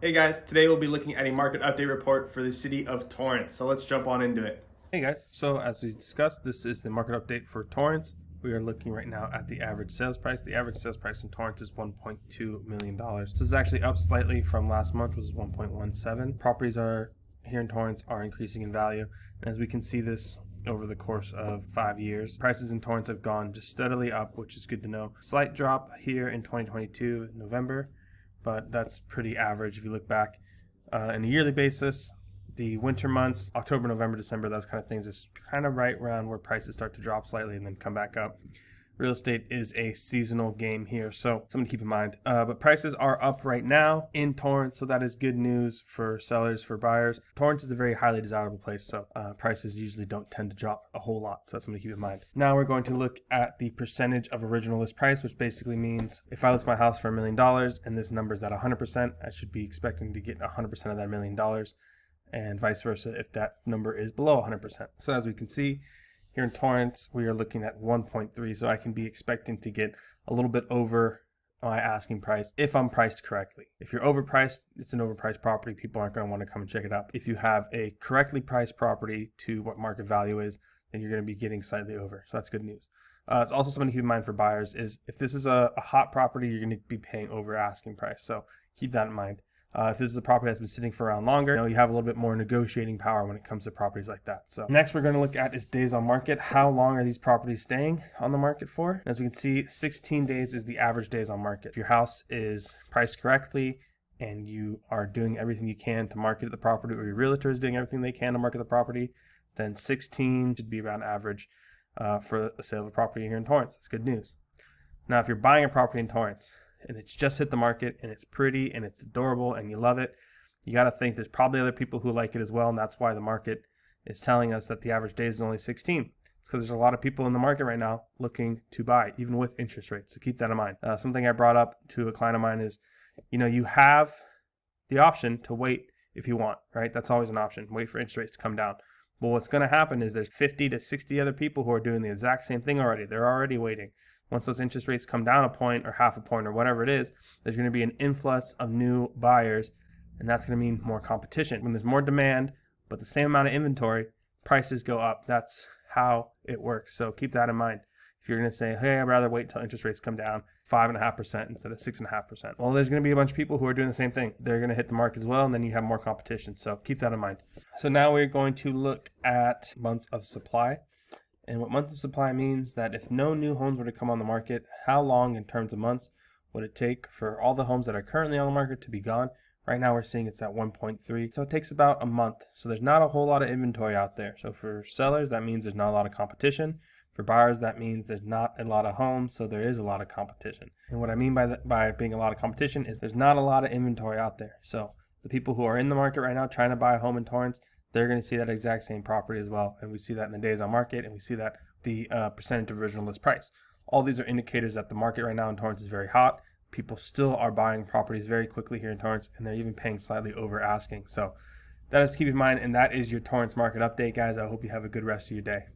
Hey guys, today we'll be looking at a market update report for the city of Torrance. So let's jump on into it. Hey guys, so as we discussed, this is the market update for Torrance. We are looking right now at the average sales price. The average sales price in Torrance is $1.2 million. This is actually up slightly from last month, which was 1.17. Properties are here in Torrance are increasing in value. And as we can see this over the course of 5 years, prices in Torrance have gone just steadily up, which is good to know. Slight drop here in 2022, November, but that's pretty average if you look back on a yearly basis. The winter months, October, November, December, those kind of things is kind of right around where prices start to drop slightly and then come back up. Real estate is a seasonal game here, so something to keep in mind. But prices are up right now in Torrance, so that is good news for sellers, for buyers. Torrance is a very highly desirable place, so prices usually don't tend to drop a whole lot, so that's something to keep in mind. Now we're going to look at the percentage of original list price, which basically means if I list my house for $1 million and this number is at 100%, I should be expecting to get 100% of that $1 million. And vice versa if that number is below 100%. So as we can see here in Torrance, we are looking at 1.3, so I can be expecting to get a little bit over my asking price if I'm priced correctly. If you're overpriced, it's an overpriced property. People aren't going to want to come and check it out. If you have a correctly priced property to what market value is, then you're going to be getting slightly over. So that's good news. It's also something to keep in mind for buyers is if this is a hot property, you're going to be paying over asking price. So keep that in mind. If this is a property that's been sitting for around longer, you have a little bit more negotiating power when it comes to properties like that. So next we're going to look at is days on market. How long are these properties staying on the market for? As we can see, 16 days is the average days on market. If your house is priced correctly and you are doing everything you can to market the property, or your realtor is doing everything they can to market the property, then 16 should be around average for a sale of a property here in Torrance. That's good news. Now, if you're buying a property in Torrance, and it's just hit the market and it's pretty and it's adorable and you love it, you got to think there's probably other people who like it as well, and that's why the market is telling us that the average days is only 16. It's because there's a lot of people in the market right now looking to buy, even with interest rates. So keep that in mind. Something I brought up to a client of mine is, you have the option to wait if you want, right? That's always an option. Wait for interest rates to come down. Well, what's going to happen is there's 50 to 60 other people who are doing the exact same thing already. They're already waiting. Once those interest rates come down a point or half a point or whatever it is, there's going to be an influx of new buyers, and that's going to mean more competition. When there's more demand but the same amount of inventory, prices go up. That's how it works. So keep that in mind. If you're going to say, hey, I'd rather wait until interest rates come down 5.5% instead of 6.5%. Well, there's going to be a bunch of people who are doing the same thing. They're going to hit the market as well, and then you have more competition. So keep that in mind. So now we're going to look at months of supply. And what month of supply means that if no new homes were to come on the market, how long in terms of months would it take for all the homes that are currently on the market to be gone? Right now we're seeing it's at 1.3, so it takes about a month. So there's not a whole lot of inventory out there. So for sellers, that means there's not a lot of competition. For buyers, that means there's not a lot of homes, so there is a lot of competition. And what I mean by being a lot of competition is there's not a lot of inventory out there. So the people who are in the market right now trying to buy a home in Torrance, they're going to see that exact same property as well. And we see that in the days on market, and we see that the percentage of original list price. All these are indicators that the market right now in Torrance is very hot. People still are buying properties very quickly here in Torrance, and they're even paying slightly over asking. So that is to keep in mind, and that is your Torrance market update, guys. I hope you have a good rest of your day.